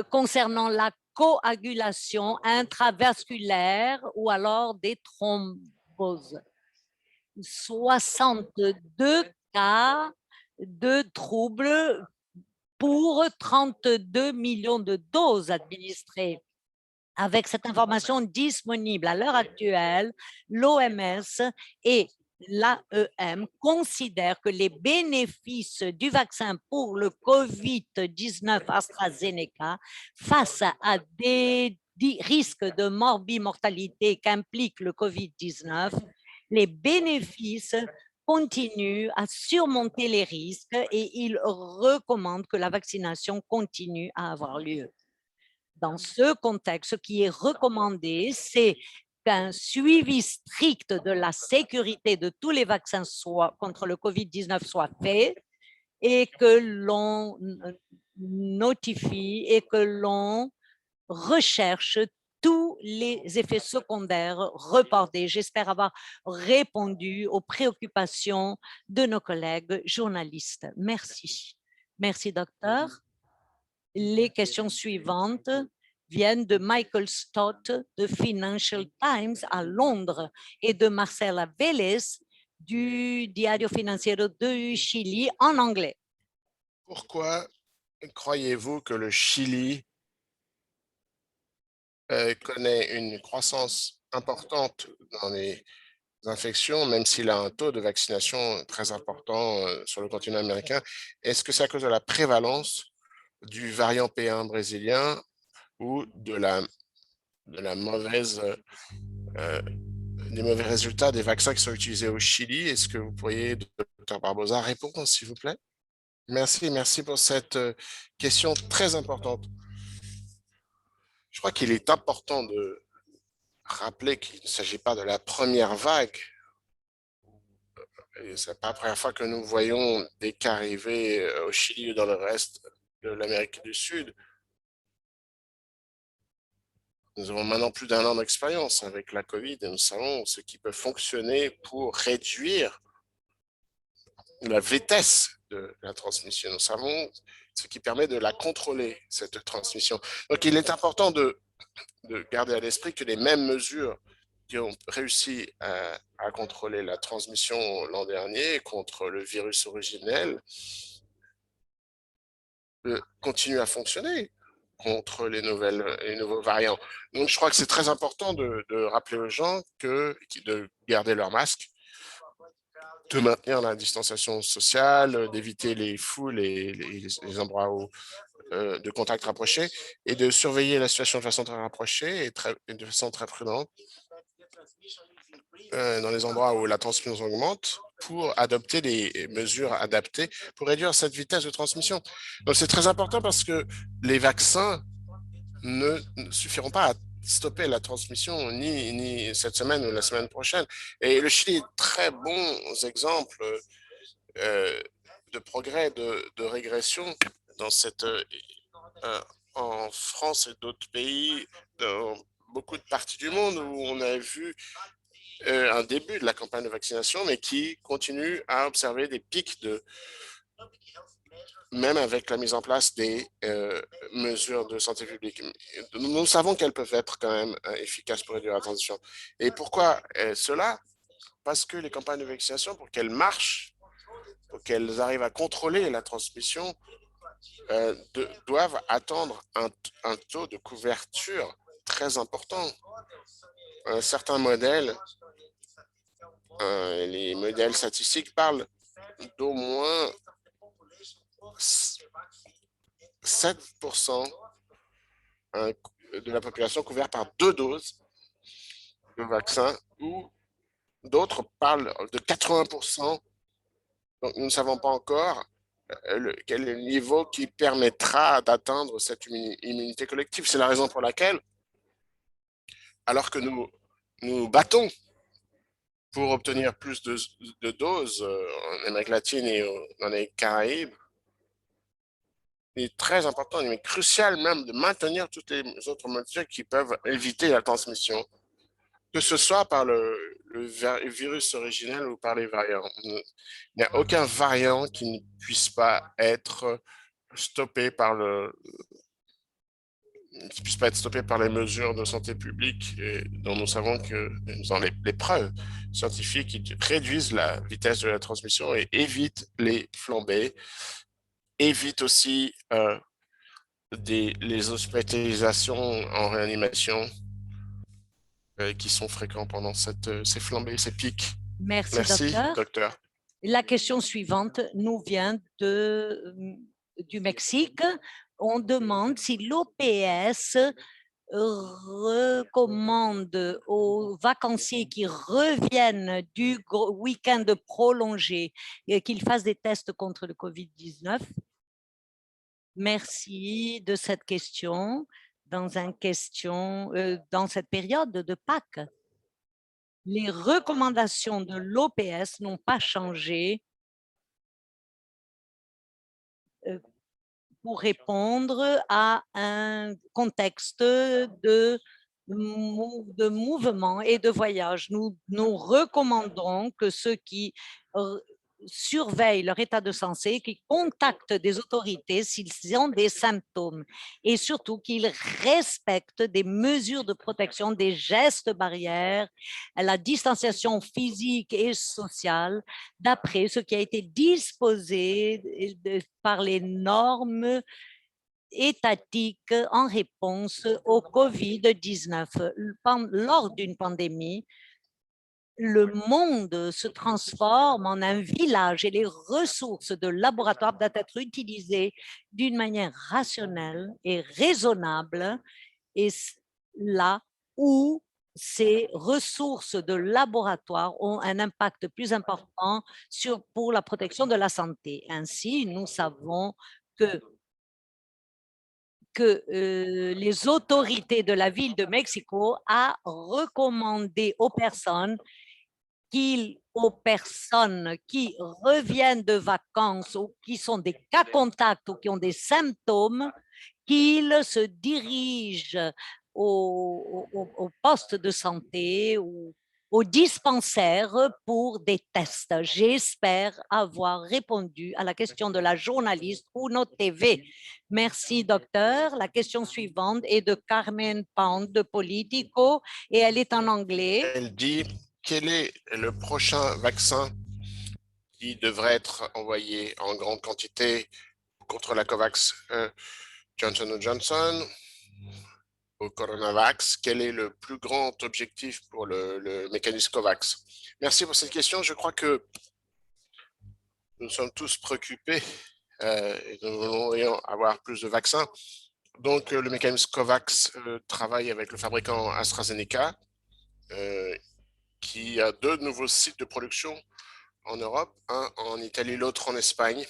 concernant la coagulation intravasculaire ou alors des thromboses. 62 cas de troubles pour 32 millions de doses administrées. Avec cette information disponible à l'heure actuelle, l'OMS et l'AEM considèrent que les bénéfices du vaccin pour le COVID-19 AstraZeneca face à des risques de morbimortalité qu'implique le COVID-19, les bénéfices continuent à surmonter les risques et ils recommandent que la vaccination continue à avoir lieu. Dans ce contexte, ce qui est recommandé, c'est qu'un suivi strict de la sécurité de tous les vaccins contre le COVID-19 soit fait et que l'on notifie et que l'on recherche tous les effets secondaires reportés. J'espère avoir répondu aux préoccupations de nos collègues journalistes. Merci. Merci, docteur. Les questions suivantes viennent de Michael Stott de Financial Times à Londres et de Marcela Vélez du Diario Financiero du Chili en anglais. Pourquoi croyez-vous que le Chili connaît une croissance importante dans les infections, même s'il a un taux de vaccination très important sur le continent américain? Est-ce que c'est à cause de la prévalence du variant P1 brésilien ou des mauvais résultats des vaccins qui sont utilisés au Chili? Est-ce que vous pourriez, Dr Barbosa, répondre, s'il vous plaît? Merci pour cette question très importante. Je crois qu'il est important de rappeler qu'il ne s'agit pas de la première vague Ce n'est pas la première fois que nous voyons des cas arriver au Chili ou dans le reste de l'Amérique du Sud. Nous avons maintenant plus d'1 an d'expérience avec la COVID et nous savons ce qui peut fonctionner pour réduire la vitesse de la transmission. Nous savons ce qui permet de la contrôler, cette transmission. Donc, il est important de garder à l'esprit que les mêmes mesures qui ont réussi à contrôler la transmission l'an dernier contre le virus originel continuent à fonctionner contre les nouveaux variants. Donc, je crois que c'est très important de rappeler aux gens de garder leur masque, de maintenir la distanciation sociale, d'éviter les foules et les endroits de contact rapproché et de surveiller la situation de façon très rapprochée et de façon très prudente dans les endroits où la transmission augmente pour adopter des mesures adaptées pour réduire cette vitesse de transmission. Donc, c'est très important parce que les vaccins ne suffiront pas à stopper la transmission ni cette semaine ou la semaine prochaine. Et le Chili est très bons exemples de progrès, de régression dans en France et d'autres pays, dans beaucoup de parties du monde où on a vu un début de la campagne de vaccination, mais qui continue à observer des pics même avec la mise en place des mesures de santé publique. Nous savons qu'elles peuvent être quand même efficaces pour réduire la transmission. Et pourquoi cela? Parce que les campagnes de vaccination, pour qu'elles marchent, pour qu'elles arrivent à contrôler la transmission, doivent attendre un taux de couverture très important. Certains modèles, les modèles statistiques parlent d'au moins 7% de la population couverte par 2 doses de vaccin, ou d'autres parlent de 80%. Donc, nous ne savons pas encore quel est le niveau qui permettra d'atteindre cette immunité collective. C'est la raison pour laquelle, alors que nous battons pour obtenir plus de doses en Amérique latine et dans les Caraïbes, il est très important, il est crucial même de maintenir toutes les autres mesures qui peuvent éviter la transmission, que ce soit par le virus originel ou par les variants. Il n'y a aucun variant qui ne puisse pas être stoppé par les mesures de santé publique dont nous savons que dans les preuves scientifiques qui réduisent la vitesse de la transmission et évitent les flambées, évitent aussi les hospitalisations en réanimation qui sont fréquents pendant ces flambées, ces pics. Merci, docteur. La question suivante nous vient du Mexique. On demande si l'OPS recommande aux vacanciers qui reviennent du week-end prolongé qu'ils fassent des tests contre le COVID-19. Merci de cette question dans cette période de Pâques. Les recommandations de l'OPS n'ont pas changé pour répondre à un contexte de mouvement et de voyage. Nous recommandons que ceux qui surveillent leur état de santé, qui contactent des autorités s'ils ont des symptômes et surtout qu'ils respectent des mesures de protection, des gestes barrières, la distanciation physique et sociale d'après ce qui a été disposé par les normes étatiques en réponse au COVID-19. Lors d'une pandémie, le monde se transforme en un village et les ressources de laboratoire doivent être utilisées d'une manière rationnelle et raisonnable. Et là où ces ressources de laboratoire ont un impact plus important pour la protection de la santé. Ainsi, nous savons que les autorités de la ville de Mexico a recommandé aux personnes aux personnes qui reviennent de vacances ou qui sont des cas contacts ou qui ont des symptômes, qu'ils se dirigent au poste de santé ou au dispensaire pour des tests. J'espère avoir répondu à la question de la journaliste Uno TV. Merci, docteur. La question suivante est de Carmen Pound de Politico et elle est en anglais. Elle dit, quel est le prochain vaccin qui devrait être envoyé en grande quantité contre la COVAX? Johnson Johnson, au Coronavax, quel est le plus grand objectif pour le mécanisme COVAX? Merci pour cette question. Je crois que nous sommes tous préoccupés et nous voulons avoir plus de vaccins. Donc, le mécanisme COVAX travaille avec le fabricant AstraZeneca, qui a 2 nouveaux sites de production en Europe, un en Italie, l'autre en Espagne,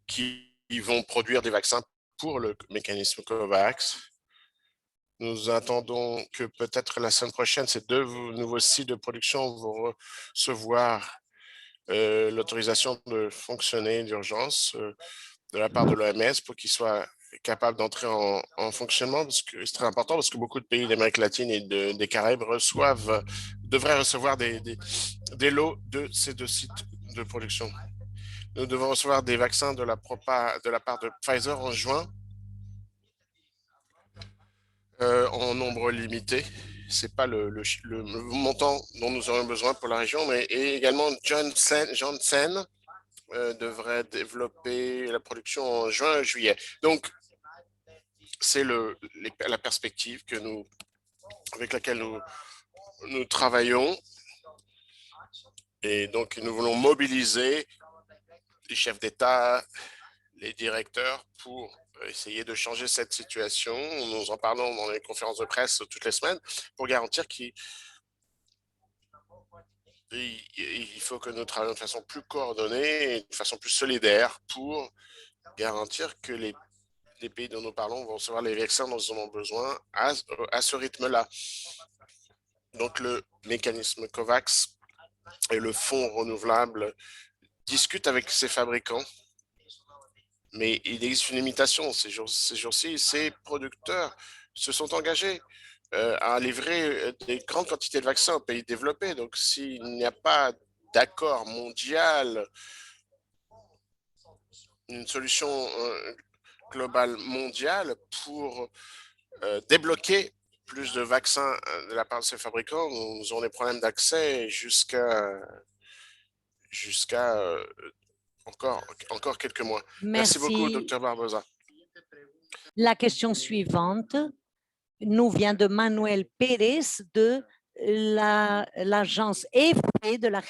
qui vont produire des vaccins pour le mécanisme COVAX. Nous attendons que peut-être la semaine prochaine, ces 2 nouveaux sites de production vont recevoir l'autorisation de fonctionner d'urgence de la part de l'OMS pour qu'ils soient capables d'entrer en fonctionnement, parce que c'est très important, parce que beaucoup de pays d'Amérique latine et des Caraïbes devraient recevoir des lots de ces 2 sites de production. Nous devons recevoir des vaccins de la part de Pfizer en juin, en nombre limité. Ce n'est pas le montant dont nous aurons besoin pour la région, mais également Janssen devrait développer la production en juin et juillet. Donc, c'est la perspective avec laquelle nous travaillons. Et donc, nous voulons mobiliser les chefs d'État, les directeurs pour essayer de changer cette situation. Nous en parlons dans les conférences de presse toutes les semaines pour garantir qu'il faut que nous travaillions de façon plus coordonnée et de façon plus solidaire pour garantir que les pays dont nous parlons vont recevoir les vaccins dont ils en ont besoin à ce rythme-là. Donc, le mécanisme COVAX et le fonds renouvelable discutent avec ces fabricants, mais il existe une limitation ces jours-ci. Ces producteurs se sont engagés à livrer des grandes quantités de vaccins aux pays développés. Donc, s'il n'y a pas d'accord mondial, une solution globale mondiale pour débloquer plus de vaccins de la part de ces fabricants, nous aurons des problèmes d'accès jusqu'à encore quelques mois. Merci beaucoup, Dr Barbosa. La question suivante nous vient de Manuel Pérez de l'agence EFE de la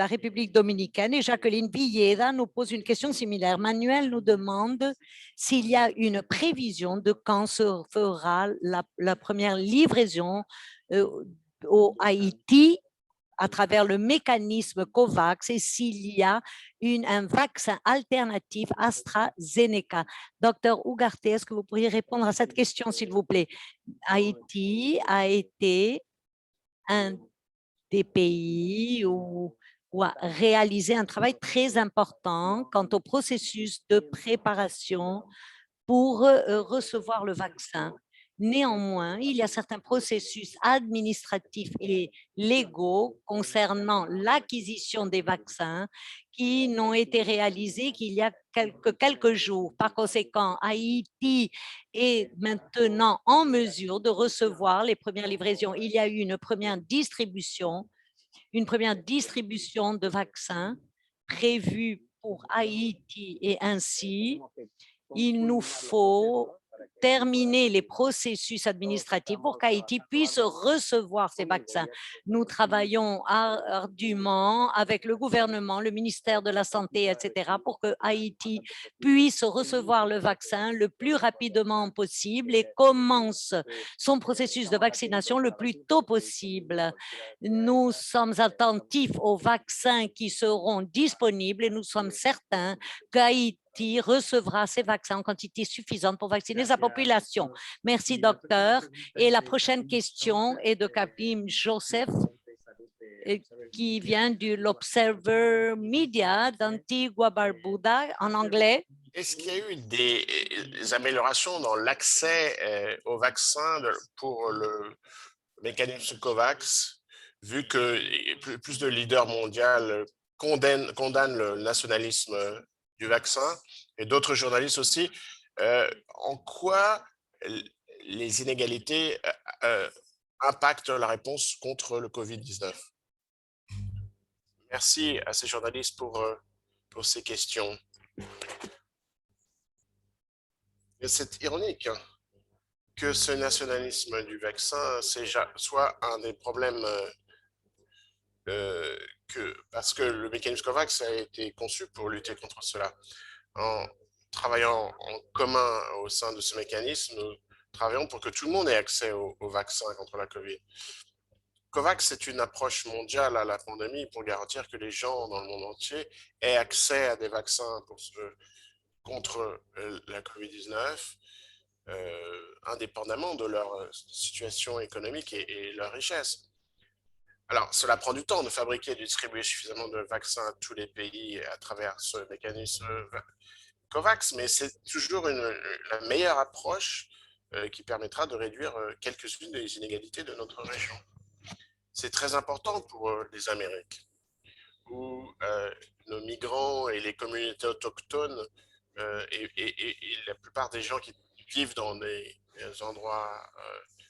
République dominicaine, et Jacqueline Villeda nous pose une question similaire. Manuel nous demande s'il y a une prévision de quand se fera la première livraison au Haïti à travers le mécanisme COVAX et s'il y a un vaccin alternatif AstraZeneca. Docteur Ugarte, est-ce que vous pourriez répondre à cette question, s'il vous plaît? Haïti a été un des pays où a réalisé un travail très important quant au processus de préparation pour recevoir le vaccin. Néanmoins, il y a certains processus administratifs et légaux concernant l'acquisition des vaccins qui n'ont été réalisés qu'il y a quelques jours. Par conséquent, Haïti est maintenant en mesure de recevoir les premières livraisons. Il y a eu une première distribution de vaccins prévue pour Haïti, et ainsi, il nous faut terminer les processus administratifs pour qu'Haïti puisse recevoir ces vaccins. Nous travaillons ardument avec le gouvernement, le ministère de la Santé, etc., pour que Haïti puisse recevoir le vaccin le plus rapidement possible et commence son processus de vaccination le plus tôt possible. Nous sommes attentifs aux vaccins qui seront disponibles et nous sommes certains qu'Haïti Haïti recevra ces vaccins en quantité suffisante pour vacciner sa population. Merci, docteur. Et la prochaine question est de Kapim Joseph, qui vient de l'Observer Media d'Antigua-Barbuda en anglais. Est-ce qu'il y a eu des améliorations dans l'accès au vaccin pour le mécanisme COVAX, vu que plus de leaders mondiaux condamnent le nationalisme du vaccin et d'autres journalistes aussi? En quoi les inégalités impactent la réponse contre le COVID-19? Merci à ces journalistes pour ces questions. C'est ironique que ce nationalisme du vaccin soit un des problèmes parce que le mécanisme COVAX a été conçu pour lutter contre cela. En travaillant en commun au sein de ce mécanisme, nous travaillons pour que tout le monde ait accès au vaccin contre la COVID. COVAX, c'est une approche mondiale à la pandémie pour garantir que les gens dans le monde entier aient accès à des vaccins contre la COVID-19, indépendamment de leur situation économique et leur richesse. Alors, cela prend du temps de fabriquer et de distribuer suffisamment de vaccins à tous les pays à travers ce mécanisme COVAX, mais c'est toujours la meilleure approche qui permettra de réduire quelques-unes des inégalités de notre région. C'est très important pour les Amériques, où nos migrants et les communautés autochtones et la plupart des gens qui vivent dans des endroits,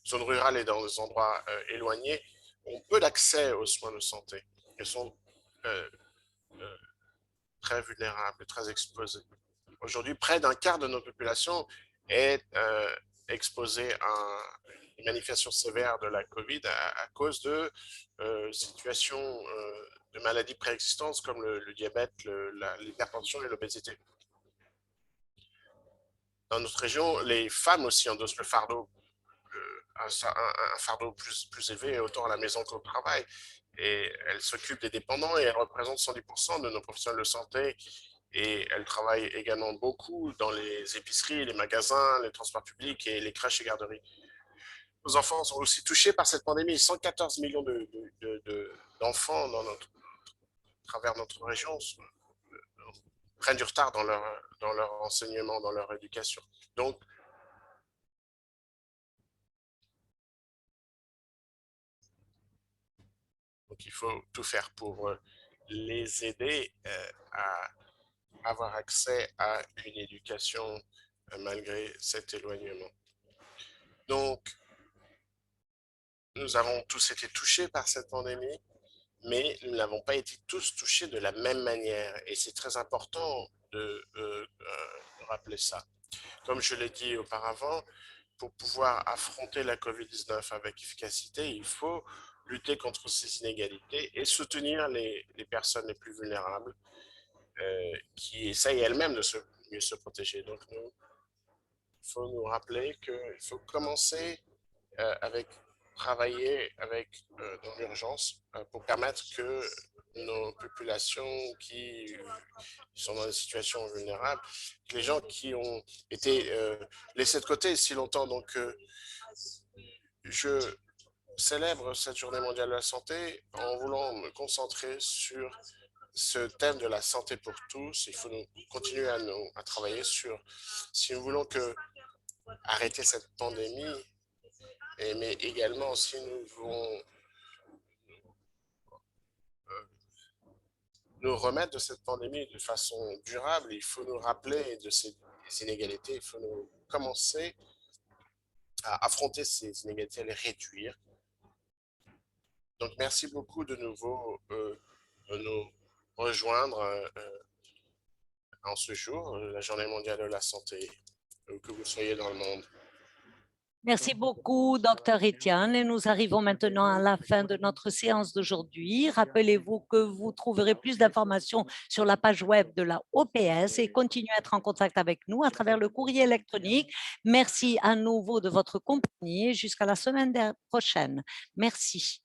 zones rurales et dans des endroits éloignés, ont peu d'accès aux soins de santé. Ils sont très vulnérables, très exposés. Aujourd'hui, près d'un quart de notre population est exposée à une manifestation sévère de la COVID à cause de situations de maladies préexistantes comme le diabète, l'hypertension et l'obésité. Dans notre région, les femmes aussi endossent le fardeau, un fardeau plus élevé, autant à la maison qu'au travail. Et elles s'occupent des dépendants et elles représentent 110% de nos professionnels de santé. Et elles travaillent également beaucoup dans les épiceries, les magasins, les transports publics et les crèches et garderies. Nos enfants sont aussi touchés par cette pandémie. 114 millions d'enfants à travers notre région prennent du retard dans leur enseignement, dans leur éducation. Donc, il faut tout faire pour les aider à avoir accès à une éducation malgré cet éloignement. Donc, nous avons tous été touchés par cette pandémie, mais nous n'avons pas été tous touchés de la même manière. Et c'est très important de rappeler ça. Comme je l'ai dit auparavant, pour pouvoir affronter la COVID-19 avec efficacité, il faut lutter contre ces inégalités et soutenir les personnes les plus vulnérables qui essayent elles-mêmes de mieux se protéger. Donc, il faut nous rappeler qu'il faut commencer travailler dans l'urgence pour permettre que nos populations qui sont dans des situations vulnérables, que les gens qui ont été laissés de côté si longtemps. Donc, je célèbre cette journée mondiale de la santé en voulant me concentrer sur ce thème de la santé pour tous. Il faut continuer à travailler sur, si nous voulons arrêter cette pandémie, mais également si nous voulons nous remettre de cette pandémie de façon durable, il faut nous rappeler de ces inégalités, il faut nous commencer à affronter ces inégalités, à les réduire. Donc, merci beaucoup de nouveau de nous rejoindre en ce jour, la Journée mondiale de la santé, où que vous soyez dans le monde. Merci beaucoup, Dr. Etienne. Et nous arrivons maintenant à la fin de notre séance d'aujourd'hui. Rappelez-vous que vous trouverez plus d'informations sur la page web de la OPS et continuez à être en contact avec nous à travers le courrier électronique. Merci à nouveau de votre compagnie. Jusqu'à la semaine prochaine. Merci.